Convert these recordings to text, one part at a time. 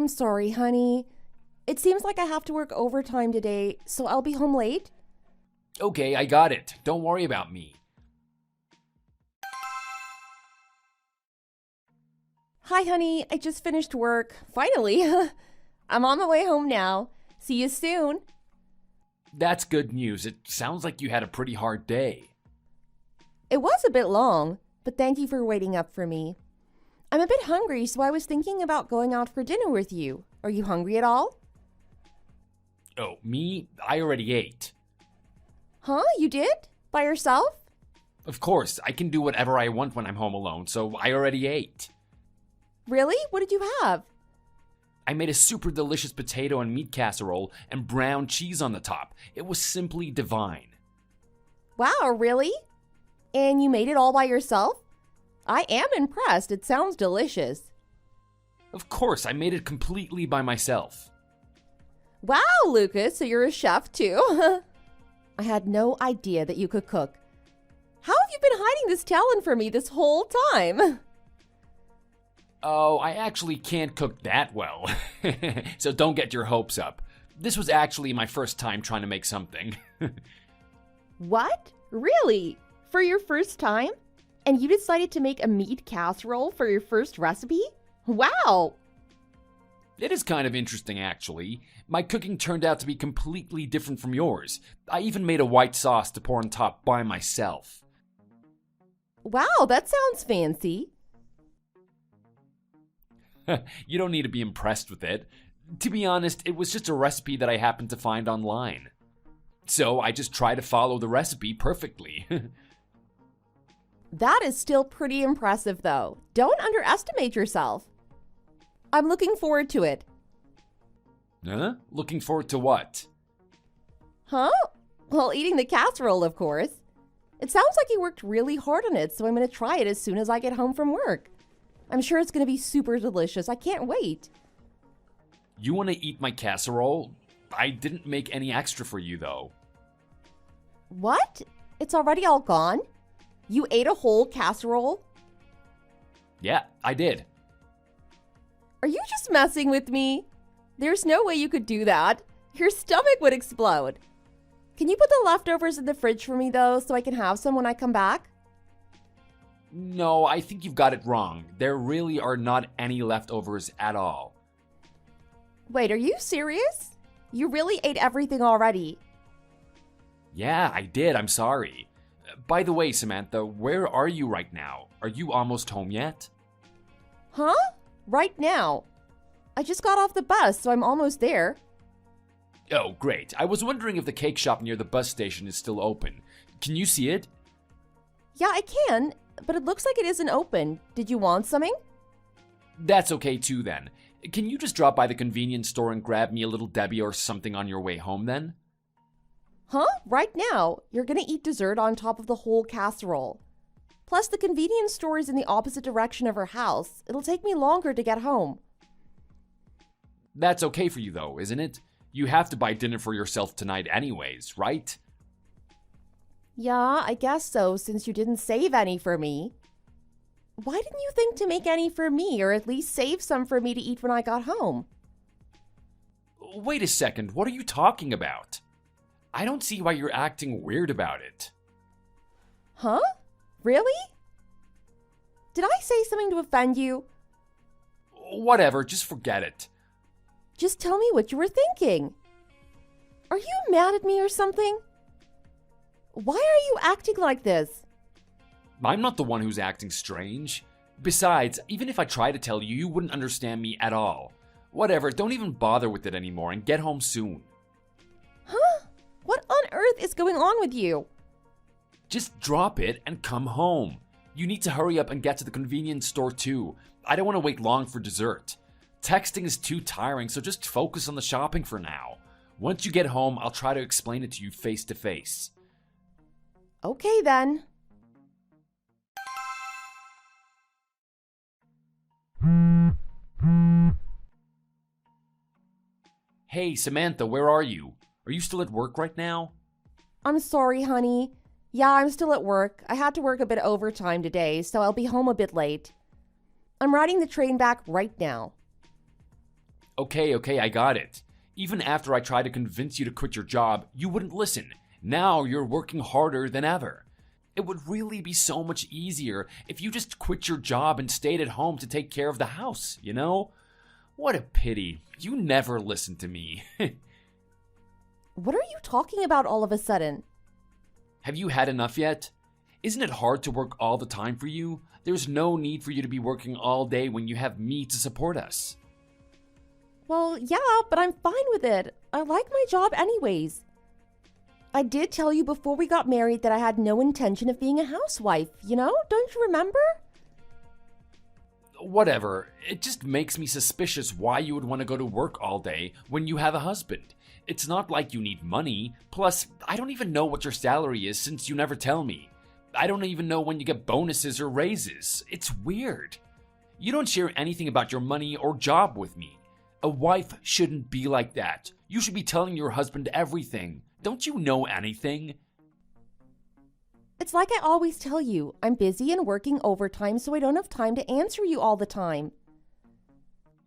I'm sorry, honey. It seems like I have to work overtime today, so I'll be home late. Okay, I got it. Don't worry about me. Hi, honey. I just finished work. Finally. I'm on my way home now. See you soon. That's good news. It sounds like you had a pretty hard day. It was a bit long, but thank you for waiting up for me. I'm a bit hungry, so I was thinking about going out for dinner with you. Are you hungry at all? Oh, me? I already ate. Huh? You did? By yourself? Of course, I can do whatever I want when I'm home alone, so I already ate. Really? What did you have? I made a super delicious potato and meat casserole and brown cheese on the top. It was simply divine. Wow, really? And you made it all by yourself? I am impressed. It sounds delicious. Of course, I made it completely by myself. Wow, Lucas, so you're a chef too? I had no idea that you could cook. How have you been hiding this talent from me this whole time? Oh, I actually can't cook that well, so don't get your hopes up. This was actually my first time trying to make something. What? Really? For your first time? And you decided to make a meat casserole for your first recipe? Wow! It is kind of interesting, actually. My cooking turned out to be completely different from yours. I even made a white sauce to pour on top by myself. Wow, that sounds fancy. You don't need to be impressed with it. To be honest, it was just a recipe that I happened to find online. So I just try to follow the recipe perfectly. That is still pretty impressive, though. Don't underestimate yourself. I'm looking forward to it. Huh? Looking forward to what? Huh? Well, eating the casserole, of course. It sounds like you worked really hard on it, so I'm going to try it as soon as I get home from work. I'm sure it's going to be super delicious. I can't wait. You want to eat my casserole? I didn't make any extra for you, though. What? It's already all gone? You ate a whole casserole? Yeah, I did. Are you just messing with me? There's no way you could do that. Your stomach would explode. Can you put the leftovers in the fridge for me, though, so I can have some when I come back? No, I think you've got it wrong. There really are not any leftovers at all. Wait, are you serious? You really ate everything already. Yeah, I did. I'm sorry. By the way, Samantha, where are you right now? Are you almost home yet? Huh? Right now. I just got off the bus, so I'm almost there. Oh, great. I was wondering if the cake shop near the bus station is still open. Can you see it? Yeah, I can, but it looks like it isn't open. Did you want something? That's okay too then. Can you just drop by the convenience store and grab me a little Debbie or something on your way home then? Huh? Right now. You're gonna eat dessert on top of the whole casserole. Plus, the convenience store is in the opposite direction of our house. It'll take me longer to get home. That's okay for you though, isn't it? You have to buy dinner for yourself tonight anyways, right? Yeah, I guess so, since you didn't save any for me. Why didn't you think to make any for me, or at least save some for me to eat when I got home? Wait a second, what are you talking about? I don't see why you're acting weird about it. Huh? Really? Did I say something to offend you? Whatever, just forget it. Just tell me what you were thinking. Are you mad at me or something? Why are you acting like this? I'm not the one who's acting strange. Besides, even if I try to tell you, you wouldn't understand me at all. Whatever, don't even bother with it anymore and get home soon. Huh? What on earth is going on with you? Just drop it and come home. You need to hurry up and get to the convenience store too. I don't want to wait long for dessert. Texting is too tiring, so just focus on the shopping for now. Once you get home, I'll try to explain it to you face to face. Okay then. Hey, Samantha, where are you? Are you still at work right now? I'm sorry, honey. Yeah, I'm still at work. I had to work a bit overtime today, so I'll be home a bit late. I'm riding the train back right now. Okay, I got it. Even after I tried to convince you to quit your job, you wouldn't listen. Now you're working harder than ever. It would really be so much easier if you just quit your job and stayed at home to take care of the house, you know? What a pity. You never listened to me. What are you talking about all of a sudden? Have you had enough yet? Isn't it hard to work all the time for you? There's no need for you to be working all day when you have me to support us. Well, yeah, but I'm fine with it. I like my job anyways. I did tell you before we got married that I had no intention of being a housewife, you know? Don't you remember? Whatever. It just makes me suspicious why you would want to go to work all day when you have a husband. It's not like you need money. Plus, I don't even know what your salary is since you never tell me. I don't even know when you get bonuses or raises. It's weird. You don't share anything about your money or job with me. A wife shouldn't be like that. You should be telling your husband everything. Don't you know anything? It's like I always tell you, I'm busy and working overtime, so I don't have time to answer you all the time.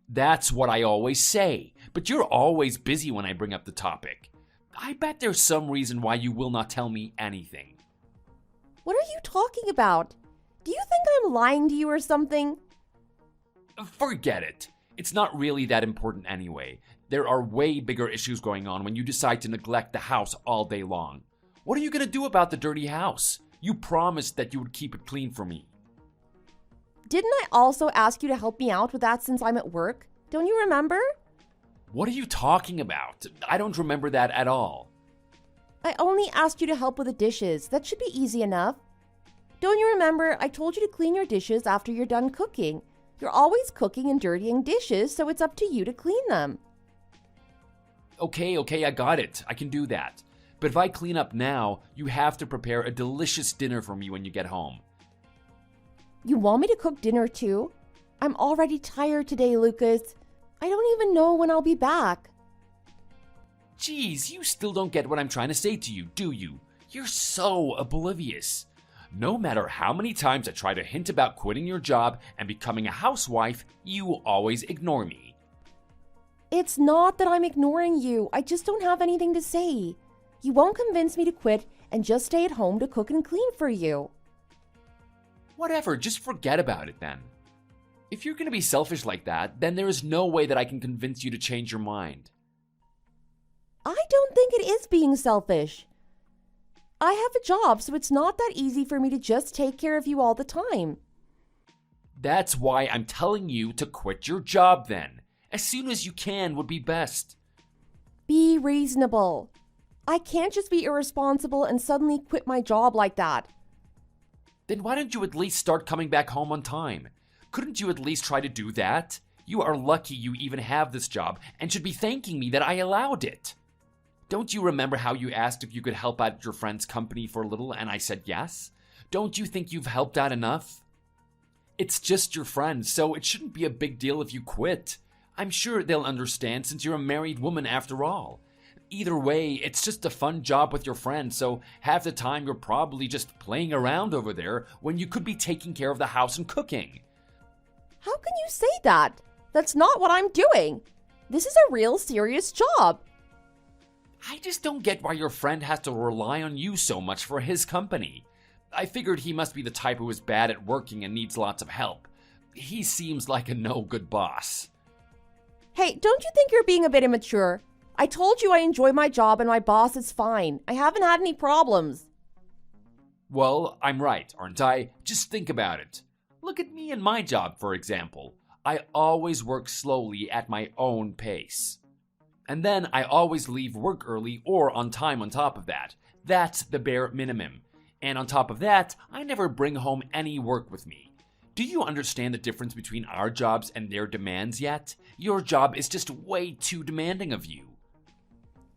That's what I always say, but you're always busy when I bring up the topic. I bet there's some reason why you will not tell me anything. What are you talking about? Do you think I'm lying to you or something? Forget it. It's not really that important anyway. There are way bigger issues going on when you decide to neglect the house all day long. What are you going to do about the dirty house? You promised that you would keep it clean for me. Didn't I also ask you to help me out with that since I'm at work? Don't you remember? What are you talking about? I don't remember that at all. I only asked you to help with the dishes. That should be easy enough. Don't you remember I told you to clean your dishes after you're done cooking? You're always cooking and dirtying dishes, so it's up to you to clean them. Okay, I got it. I can do that. But if I clean up now, you have to prepare a delicious dinner for me when you get home. You want me to cook dinner too? I'm already tired today, Lucas. I don't even know when I'll be back. Geez, you still don't get what I'm trying to say to you, do you? You're so oblivious. No matter how many times I try to hint about quitting your job and becoming a housewife, you always ignore me. It's not that I'm ignoring you. I just don't have anything to say. You won't convince me to quit and just stay at home to cook and clean for you. Whatever, just forget about it then. If you're going to be selfish like that, then there is no way that I can convince you to change your mind. I don't think it is being selfish. I have a job, so it's not that easy for me to just take care of you all the time. That's why I'm telling you to quit your job then. As soon as you can would be best. Be reasonable. I can't just be irresponsible and suddenly quit my job like that. Then why don't you at least start coming back home on time? Couldn't you at least try to do that? You are lucky you even have this job and should be thanking me that I allowed it. Don't you remember how you asked if you could help out at your friend's company for a little and I said yes? Don't you think you've helped out enough? It's just your friend, so it shouldn't be a big deal if you quit. I'm sure they'll understand since you're a married woman after all. Either way, it's just a fun job with your friend, so half the time you're probably just playing around over there when you could be taking care of the house and cooking. How can you say that? That's not what I'm doing. This is a real serious job. I just don't get why your friend has to rely on you so much for his company. I figured he must be the type who is bad at working and needs lots of help. He seems like a no-good boss. Hey, don't you think you're being a bit immature? I told you I enjoy my job and my boss is fine. I haven't had any problems. Well, I'm right, aren't I? Just think about it. Look at me and my job, for example. I always work slowly at my own pace. And then I always leave work early or on time on top of that. That's the bare minimum. And on top of that, I never bring home any work with me. Do you understand the difference between our jobs and their demands yet? Your job is just way too demanding of you.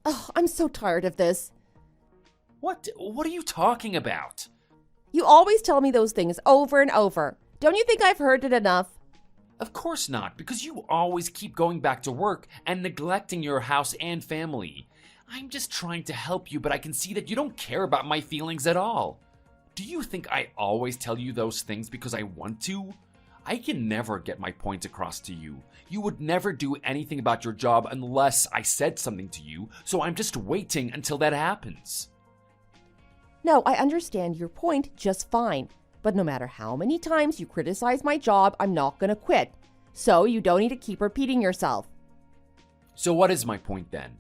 Oh, I'm so tired of this. What are you talking about? You always tell me those things over and over. Don't you think I've heard it enough? Of course not, because you always keep going back to work and neglecting your house and family. I'm just trying to help you, but I can see that you don't care about my feelings at all. Do you think I always tell you those things because I want to? I can never get my point across to you. You would never do anything about your job unless I said something to you, so I'm just waiting until that happens. No, I understand your point just fine. But no matter how many times you criticize my job, I'm not gonna quit. So you don't need to keep repeating yourself. So what is my point then?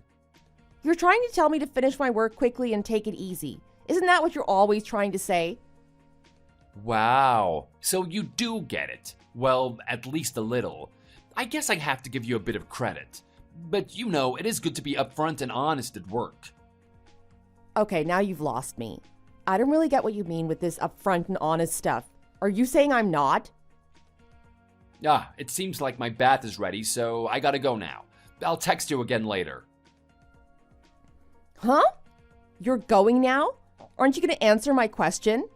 You're trying to tell me to finish my work quickly and take it easy. Isn't that what you're always trying to say? Wow, so you do get it. Well, at least a little. I guess I have to give you a bit of credit. But you know, it is good to be upfront and honest at work. Okay, now you've lost me. I don't really get what you mean with this upfront and honest stuff. Are you saying I'm not? It seems like my bath is ready, so I gotta go now. I'll text you again later. Huh? You're going now? Aren't you gonna answer my question?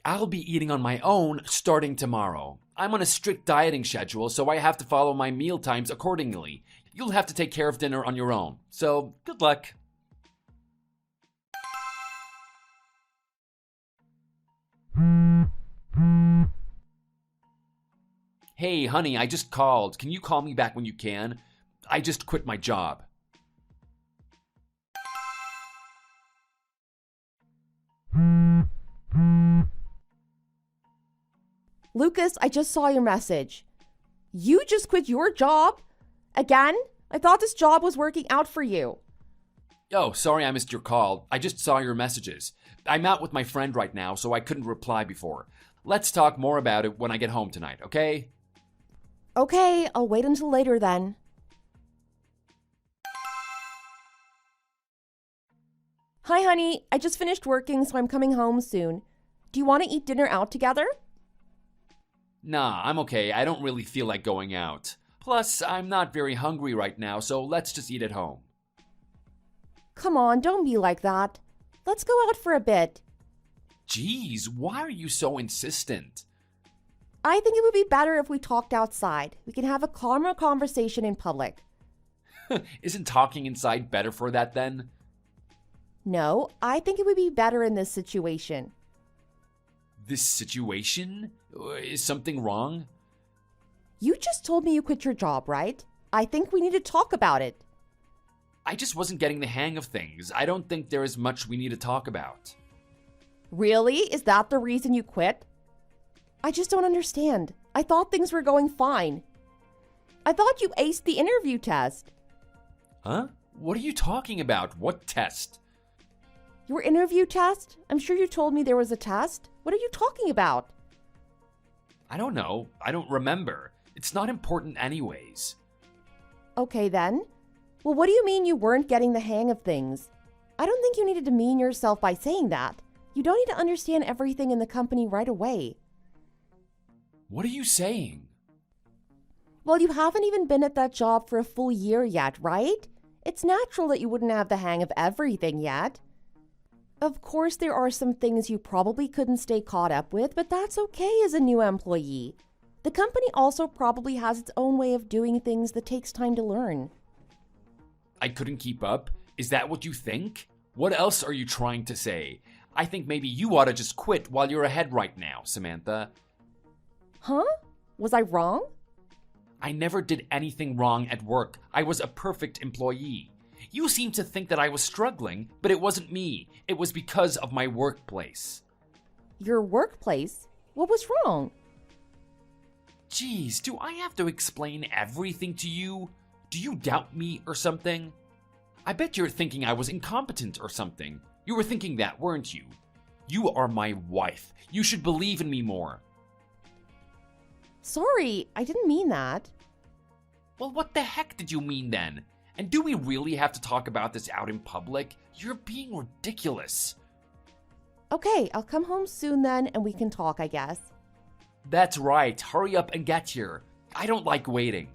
I'll be eating on my own starting tomorrow. I'm on a strict dieting schedule, so I have to follow my meal times accordingly. You'll have to take care of dinner on your own, so good luck. Hey, honey, I just called. Can you call me back when you can? I just quit my job. Lucas, I just saw your message. You just quit your job? Again? I thought this job was working out for you. Oh, sorry I missed your call. I just saw your messages. I'm out with my friend right now, so I couldn't reply before. Let's talk more about it when I get home tonight, okay? Okay, I'll wait until later then. Hi, honey. I just finished working, so I'm coming home soon. Do you want to eat dinner out together? Nah, I'm okay. I don't really feel like going out. Plus, I'm not very hungry right now, so let's just eat at home. Come on, don't be like that. Let's go out for a bit. Jeez, why are you so insistent? I think it would be better if we talked outside. We can have a calmer conversation in public. Isn't talking inside better for that then? No, I think it would be better in this situation. This situation? Is something wrong? You just told me you quit your job, right? I think we need to talk about it. I just wasn't getting the hang of things. I don't think there is much we need to talk about. Really? Is that the reason you quit? I just don't understand. I thought things were going fine. I thought you aced the interview test. Huh? What are you talking about? What test? Your interview test? I'm sure you told me there was a test. What are you talking about? I don't know. I don't remember. It's not important anyways. Okay then. Well, what do you mean you weren't getting the hang of things? I don't think you need to demean yourself by saying that. You don't need to understand everything in the company right away. What are you saying? Well, you haven't even been at that job for a full year yet, right? It's natural that you wouldn't have the hang of everything yet. Of course, there are some things you probably couldn't stay caught up with, but that's okay as a new employee. The company also probably has its own way of doing things that takes time to learn. I couldn't keep up? Is that what you think? What else are you trying to say? I think maybe you ought to just quit while you're ahead right now, Samantha. Huh? Was I wrong? I never did anything wrong at work. I was a perfect employee. You seem to think that I was struggling, but it wasn't me. It was because of my workplace. Your workplace? What was wrong? Geez, do I have to explain everything to you? Do you doubt me or something? I bet you're thinking I was incompetent or something. You were thinking that, weren't you? You are my wife. You should believe in me more. Sorry, I didn't mean that. Well, what the heck did you mean then? And do we really have to talk about this out in public? You're being ridiculous. Okay, I'll come home soon then and we can talk, I guess. That's right. Hurry up and get here. I don't like waiting.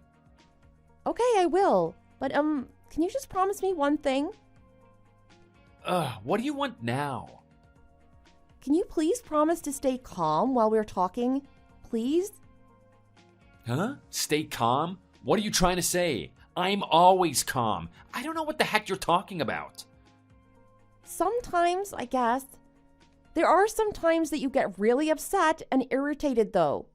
Okay, I will. But, can you just promise me one thing? What do you want now? Can you please promise to stay calm while we're talking? Please? Huh? Stay calm? What are you trying to say? I'm always calm. I don't know what the heck you're talking about. Sometimes, I guess. There are some times that you get really upset and irritated, though.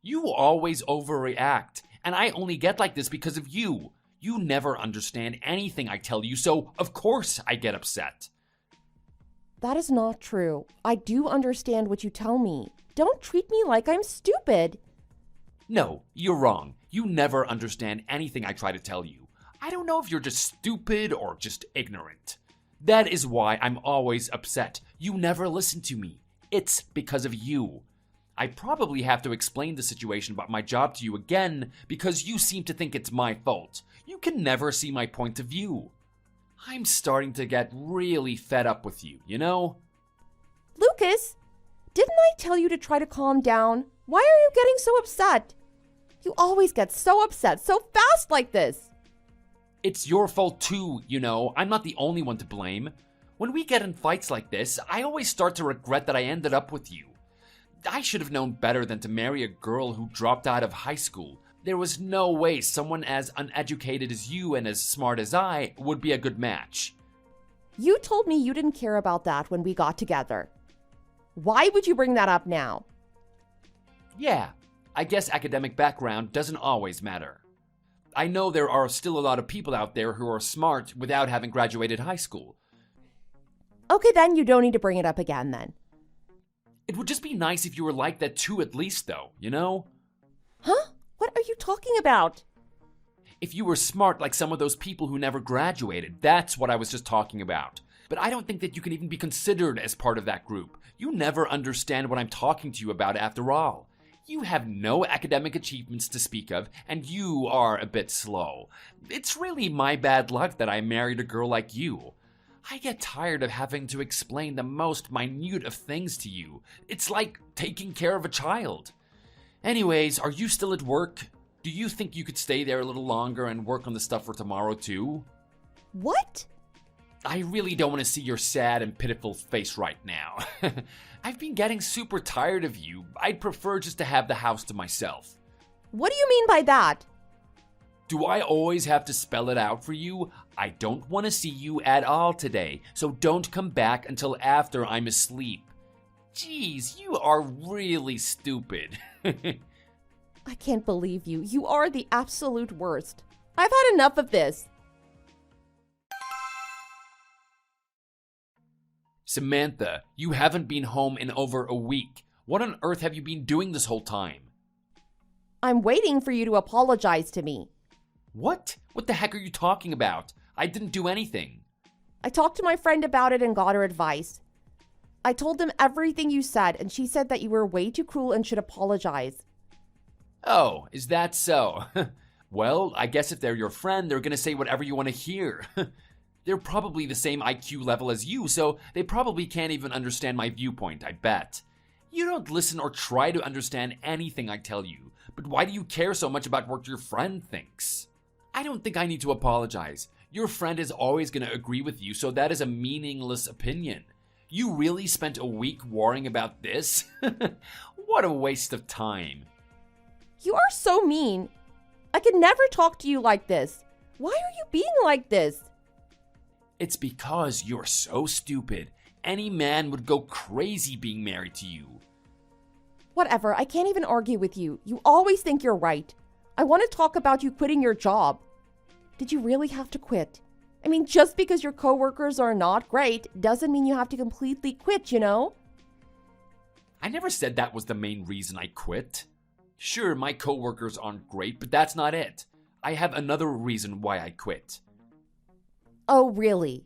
You always overreact, and I only get like this because of you. You never understand anything I tell you, so of course I get upset. That is not true. I do understand what you tell me. Don't treat me like I'm stupid. No, you're wrong. You never understand anything I try to tell you. I don't know if you're just stupid or just ignorant. That is why I'm always upset. You never listen to me. It's because of you. I probably have to explain the situation about my job to you again because you seem to think it's my fault. You can never see my point of view. I'm starting to get really fed up with you, you know? Lucas, didn't I tell you to try to calm down? Why are you getting so upset? You always get so upset so fast like this. It's your fault too, you know. I'm not the only one to blame. When we get in fights like this, I always start to regret that I ended up with you. I should have known better than to marry a girl who dropped out of high school. There was no way someone as uneducated as you and as smart as I would be a good match. You told me you didn't care about that when we got together. Why would you bring that up now? Yeah, I guess academic background doesn't always matter. I know there are still a lot of people out there who are smart without having graduated high school. Okay, then you don't need to bring it up again then. It would just be nice if you were like that too at least though, you know? Huh? What are you talking about? If you were smart like some of those people who never graduated, that's what I was just talking about. But I don't think that you can even be considered as part of that group. You never understand what I'm talking to you about after all. You have no academic achievements to speak of, and you are a bit slow. It's really my bad luck that I married a girl like you. I get tired of having to explain the most minute of things to you. It's like taking care of a child. Anyways, are you still at work? Do you think you could stay there a little longer and work on the stuff for tomorrow too? What? I really don't want to see your sad and pitiful face right now. I've been getting super tired of you. I'd prefer just to have the house to myself. What do you mean by that? Do I always have to spell it out for you? I don't want to see you at all today, so don't come back until after I'm asleep. Jeez, you are really stupid. I can't believe you. You are the absolute worst. I've had enough of this. Samantha, you haven't been home in over a week. What on earth have you been doing this whole time? I'm waiting for you to apologize to me. What? What the heck are you talking about? I didn't do anything. I talked to my friend about it and got her advice. I told them everything you said, and she said that you were way too cruel and should apologize. Oh, is that so? Well, I guess if they're your friend, they're gonna say whatever you want to hear. They're probably the same IQ level as you, so they probably can't even understand my viewpoint, I bet. You don't listen or try to understand anything I tell you, but why do you care so much about what your friend thinks? I don't think I need to apologize. Your friend is always going to agree with you, so that is a meaningless opinion. You really spent a week worrying about this? What a waste of time. You are so mean. I could never talk to you like this. Why are you being like this? It's because you're so stupid. Any man would go crazy being married to you. Whatever, I can't even argue with you. You always think you're right. I want to talk about you quitting your job. Did you really have to quit? I mean, just because your coworkers are not great doesn't mean you have to completely quit, you know? I never said that was the main reason I quit. Sure, my coworkers aren't great, but that's not it. I have another reason why I quit. Oh, really?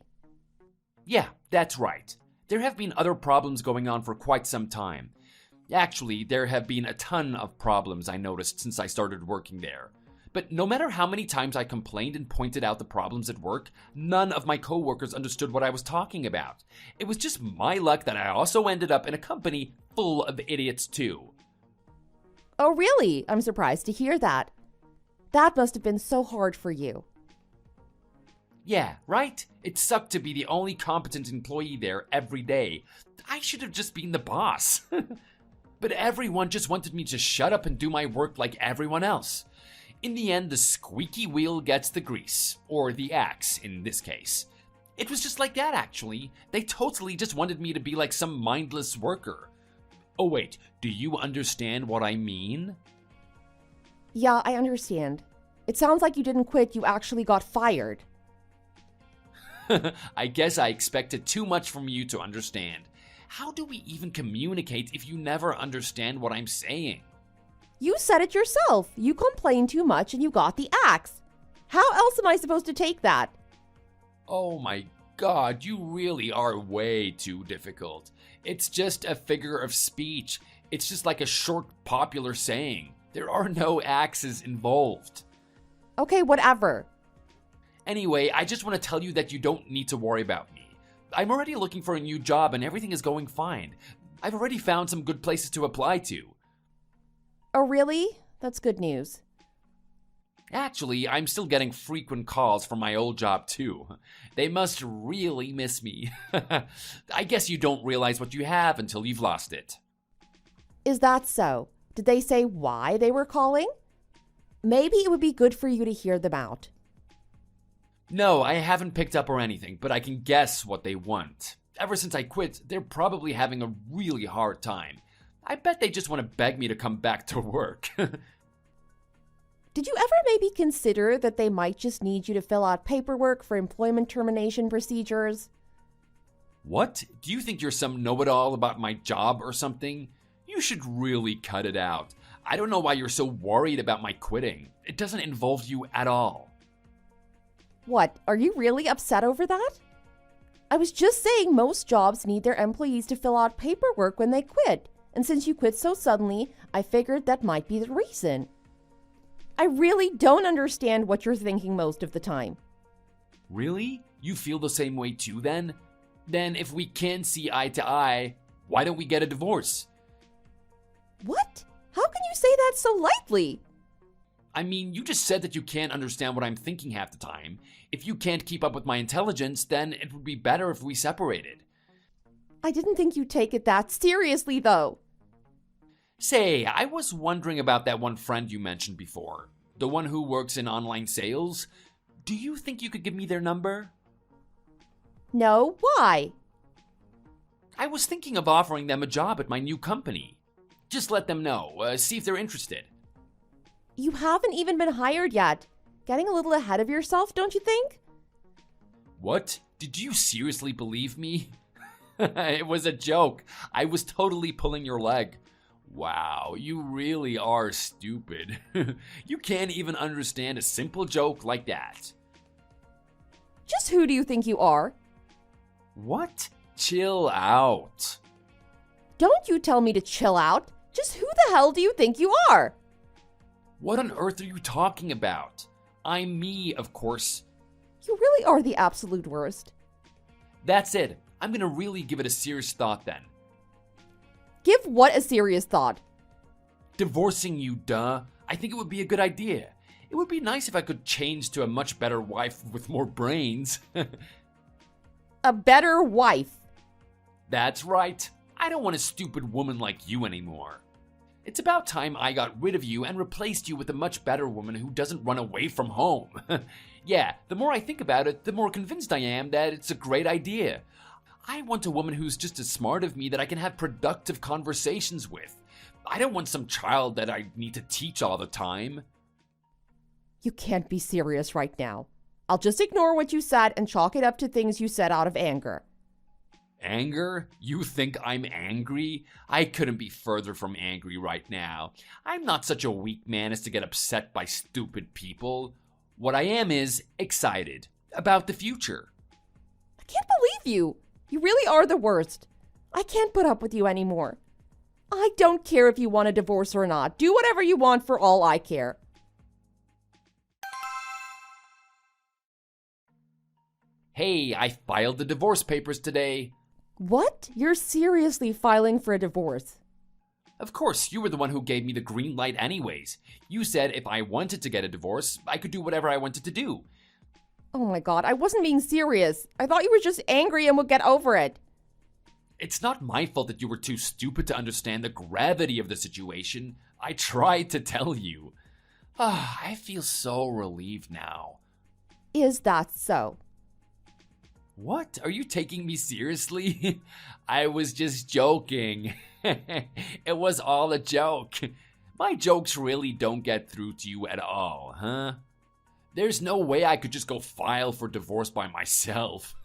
Yeah, that's right. There have been other problems going on for quite some time. Actually, there have been a ton of problems I noticed since I started working there. But no matter how many times I complained and pointed out the problems at work, none of my coworkers understood what I was talking about. It was just my luck that I also ended up in a company full of idiots too. Oh, really? I'm surprised to hear that. That must have been so hard for you. Yeah, right? It sucked to be the only competent employee there every day. I should have just been the boss. But everyone just wanted me to shut up and do my work like everyone else. In the end, the squeaky wheel gets the grease, or the axe in this case. It was just like that, actually. They totally just wanted me to be like some mindless worker. Oh wait, do you understand what I mean? Yeah, I understand. It sounds like you didn't quit, you actually got fired. I guess I expected too much from you to understand. How do we even communicate if you never understand what I'm saying? You said it yourself. You complained too much and you got the axe. How else am I supposed to take that? Oh my god, you really are way too difficult. It's just a figure of speech. It's just like a short, popular saying. There are no axes involved. Okay, whatever. Anyway, I just want to tell you that you don't need to worry about me. I'm already looking for a new job and everything is going fine. I've already found some good places to apply to. Oh, really? That's good news. Actually, I'm still getting frequent calls from my old job too. They must really miss me. I guess you don't realize what you have until you've lost it. Is that so? Did they say why they were calling? Maybe it would be good for you to hear them out. No, I haven't picked up or anything, but I can guess what they want. Ever since I quit, they're probably having a really hard time. I bet they just want to beg me to come back to work. Did you ever maybe consider that they might just need you to fill out paperwork for employment termination procedures? What? Do you think you're some know-it-all about my job or something? You should really cut it out. I don't know why you're so worried about my quitting. It doesn't involve you at all. What, are you really upset over that? I was just saying most jobs need their employees to fill out paperwork when they quit. And since you quit so suddenly, I figured that might be the reason. I really don't understand what you're thinking most of the time. Really? You feel the same way too then? Then if we can't see eye to eye, why don't we get a divorce? What? How can you say that so lightly? I mean, you just said that you can't understand what I'm thinking half the time. If you can't keep up with my intelligence, then it would be better if we separated. I didn't think you'd take it that seriously, though. Say, I was wondering about that one friend you mentioned before. The one who works in online sales. Do you think you could give me their number? No, why? I was thinking of offering them a job at my new company. Just let them know, see if they're interested. You haven't even been hired yet. Getting a little ahead of yourself, don't you think? What? Did you seriously believe me? It was a joke. I was totally pulling your leg. Wow, you really are stupid. You can't even understand a simple joke like that. Just who do you think you are? What? Chill out. Don't you tell me to chill out. Just who the hell do you think you are? What on earth are you talking about? I'm me, of course. You really are the absolute worst. That's it. I'm gonna really give it a serious thought then. Give what a serious thought? Divorcing you, duh. I think it would be a good idea. It would be nice if I could change to a much better wife with more brains. A better wife. That's right. I don't want a stupid woman like you anymore. It's about time I got rid of you and replaced you with a much better woman who doesn't run away from home. Yeah, the more I think about it, the more convinced I am that it's a great idea. I want a woman who's just as smart as me that I can have productive conversations with. I don't want some child that I need to teach all the time. You can't be serious right now. I'll just ignore what you said and chalk it up to things you said out of anger. Anger? You think I'm angry? I couldn't be further from angry right now. I'm not such a weak man as to get upset by stupid people. What I am is excited about the future. I can't believe you. You really are the worst. I can't put up with you anymore. I don't care if you want a divorce or not. Do whatever you want for all I care. Hey, I filed the divorce papers today. What? You're seriously filing for a divorce? Of course, you were the one who gave me the green light anyways. You said if I wanted to get a divorce, I could do whatever I wanted to do. Oh my god, I wasn't being serious. I thought you were just angry and would get over it. It's not my fault that you were too stupid to understand the gravity of the situation. I tried to tell you. I feel so relieved now. Is that so? What? Are you taking me seriously? I was just joking. It was all a joke. My jokes really don't get through to you at all, huh? There's no way I could just go file for divorce by myself.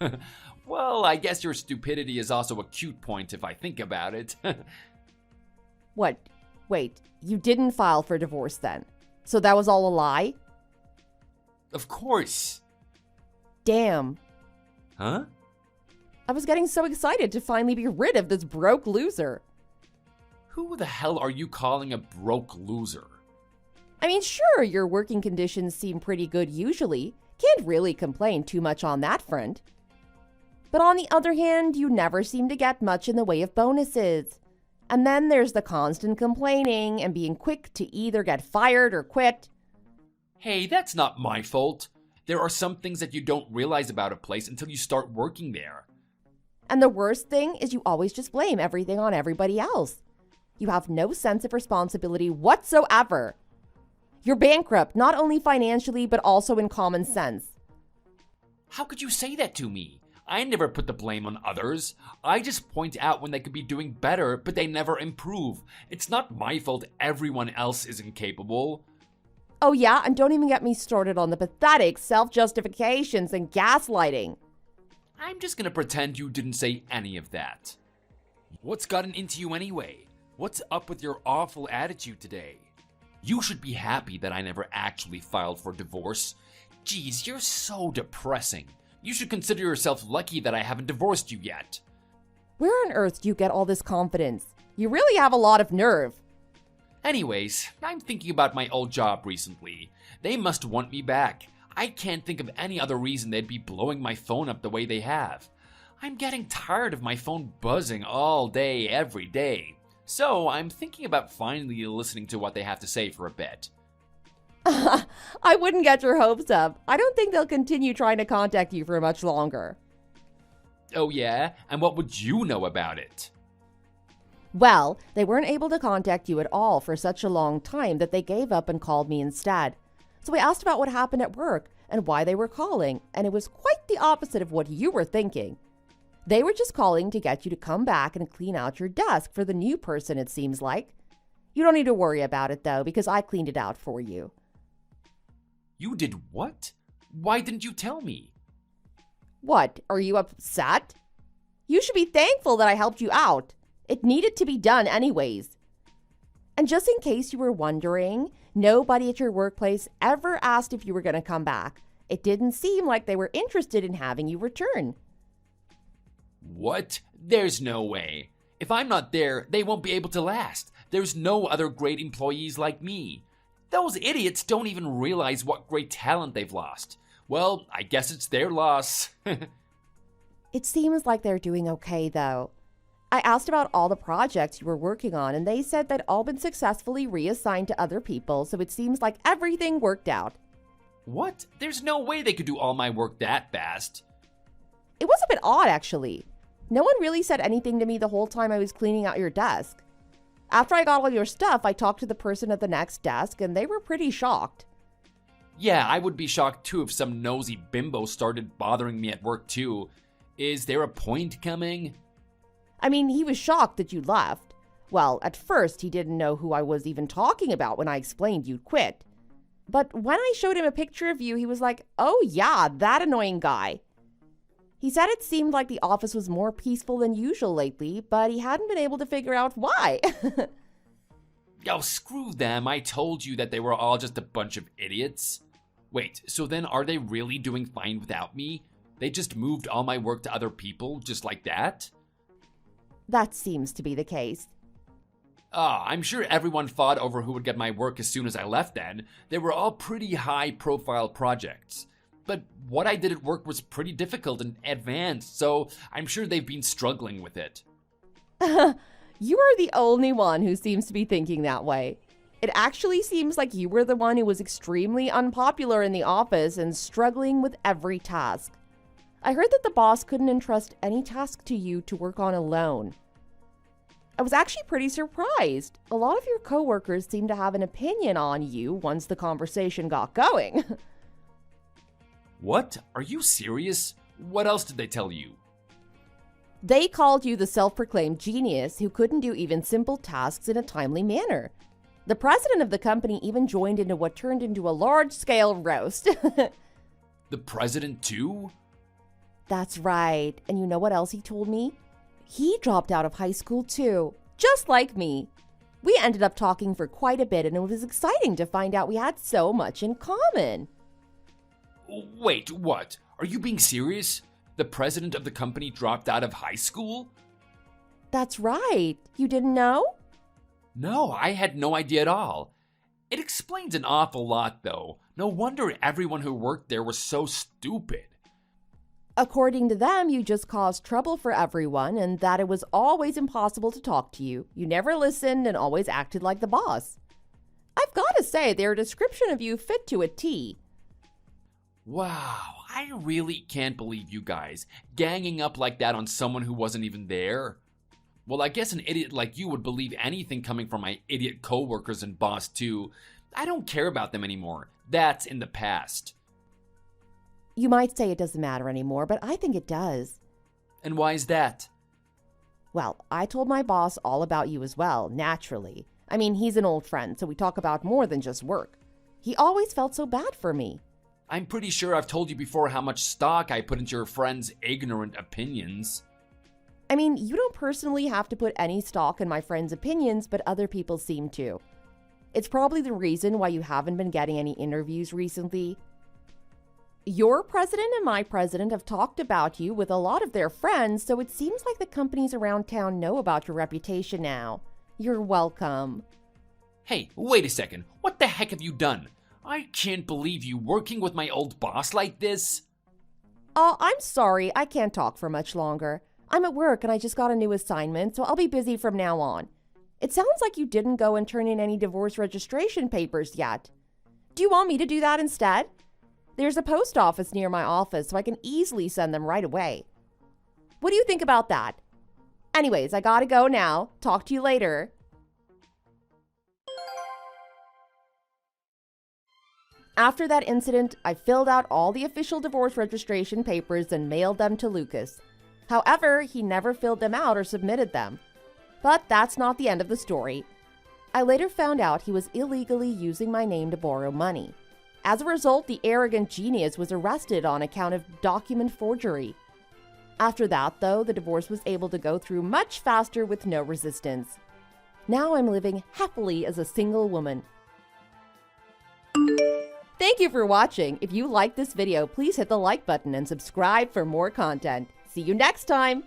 Well, I guess your stupidity is also a cute point if I think about it. What? Wait, you didn't file for divorce then? So that was all a lie? Of course. Damn. Huh? I was getting so excited to finally be rid of this broke loser. Who the hell are you calling a broke loser? I mean, sure, your working conditions seem pretty good usually. Can't really complain too much on that front. But on the other hand, you never seem to get much in the way of bonuses. And then there's the constant complaining and being quick to either get fired or quit. Hey, that's not my fault. There are some things that you don't realize about a place until you start working there. And the worst thing is you always just blame everything on everybody else. You have no sense of responsibility whatsoever. You're bankrupt, not only financially, but also in common sense. How could you say that to me? I never put the blame on others. I just point out when they could be doing better, but they never improve. It's not my fault everyone else is incapable. Oh yeah, and don't even get me started on the pathetic self-justifications and gaslighting. I'm just gonna pretend you didn't say any of that. What's gotten into you anyway? What's up with your awful attitude today? You should be happy that I never actually filed for divorce. Geez, you're so depressing. You should consider yourself lucky that I haven't divorced you yet. Where on earth do you get all this confidence? You really have a lot of nerve. Anyways, I'm thinking about my old job recently. They must want me back. I can't think of any other reason they'd be blowing my phone up the way they have. I'm getting tired of my phone buzzing all day, every day. So I'm thinking about finally listening to what they have to say for a bit. I wouldn't get your hopes up. I don't think they'll continue trying to contact you for much longer. Oh yeah? And what would you know about it? Well, they weren't able to contact you at all for such a long time that they gave up and called me instead. So I asked about what happened at work and why they were calling, and it was quite the opposite of what you were thinking. They were just calling to get you to come back and clean out your desk for the new person, it seems like. You don't need to worry about it, though, because I cleaned it out for you. You did what? Why didn't you tell me? What, are you upset? You should be thankful that I helped you out. It needed to be done anyways. And just in case you were wondering, nobody at your workplace ever asked if you were going to come back. It didn't seem like they were interested in having you return. What? There's no way. If I'm not there, they won't be able to last. There's no other great employees like me. Those idiots don't even realize what great talent they've lost. Well, I guess it's their loss. It seems like they're doing okay, though. I asked about all the projects you were working on, and they said they'd all been successfully reassigned to other people, so it seems like everything worked out. What? There's no way they could do all my work that fast. It was a bit odd, actually. No one really said anything to me the whole time I was cleaning out your desk. After I got all your stuff, I talked to the person at the next desk, and they were pretty shocked. Yeah, I would be shocked too if some nosy bimbo started bothering me at work too. Is there a point coming? I mean, he was shocked that you left. Well, at first, he didn't know who I was even talking about when I explained you'd quit. But when I showed him a picture of you, he was like, oh yeah, that annoying guy. He said it seemed like the office was more peaceful than usual lately, but he hadn't been able to figure out why. Oh, screw them. I told you that they were all just a bunch of idiots. Wait, so then are they really doing fine without me? They just moved all my work to other people, just like that? That seems to be the case. I'm sure everyone fought over who would get my work as soon as I left then. They were all pretty high-profile projects. But what I did at work was pretty difficult and advanced, so I'm sure they've been struggling with it. You are the only one who seems to be thinking that way. It actually seems like you were the one who was extremely unpopular in the office and struggling with every task. I heard that the boss couldn't entrust any task to you to work on alone. I was actually pretty surprised. A lot of your coworkers seemed to have an opinion on you once the conversation got going. What? Are you serious? What else did they tell you? They called you the self-proclaimed genius who couldn't do even simple tasks in a timely manner. The president of the company even joined into what turned into a large-scale roast. The president too? That's right. And you know what else he told me? He dropped out of high school too, just like me. We ended up talking for quite a bit, and it was exciting to find out we had so much in common. Wait, what? Are you being serious? The president of the company dropped out of high school? That's right. You didn't know? No, I had no idea at all. It explains an awful lot, though. No wonder everyone who worked there was so stupid. According to them, you just caused trouble for everyone and that it was always impossible to talk to you. You never listened and always acted like the boss. I've got to say, their description of you fit to a T. Wow, I really can't believe you guys ganging up like that on someone who wasn't even there. Well, I guess an idiot like you would believe anything coming from my idiot coworkers and boss too. I don't care about them anymore. That's in the past. You might say it doesn't matter anymore, but I think it does. And why is that? Well, I told my boss all about you as well, naturally. I mean, he's an old friend, so we talk about more than just work. He always felt so bad for me. I'm pretty sure I've told you before how much stock I put into your friend's ignorant opinions. I mean, you don't personally have to put any stock in my friend's opinions, but other people seem to. It's probably the reason why you haven't been getting any interviews recently. Your president and my president have talked about you with a lot of their friends, so it seems like the companies around town know about your reputation now. You're welcome. Hey, wait a second. What the heck have you done? I can't believe you working with my old boss like this. Oh, I'm sorry. I can't talk for much longer. I'm at work and I just got a new assignment, so I'll be busy from now on. It sounds like you didn't go and turn in any divorce registration papers yet. Do you want me to do that instead? There's a post office near my office, so I can easily send them right away. What do you think about that? Anyways, I gotta go now. Talk to you later. After that incident, I filled out all the official divorce registration papers and mailed them to Lucas. However, he never filled them out or submitted them. But that's not the end of the story. I later found out he was illegally using my name to borrow money. As a result, the arrogant genius was arrested on account of document forgery. After that, though, the divorce was able to go through much faster with no resistance. Now I'm living happily as a single woman. Thank you for watching. If you liked this video, please hit the like button and subscribe for more content. See you next time!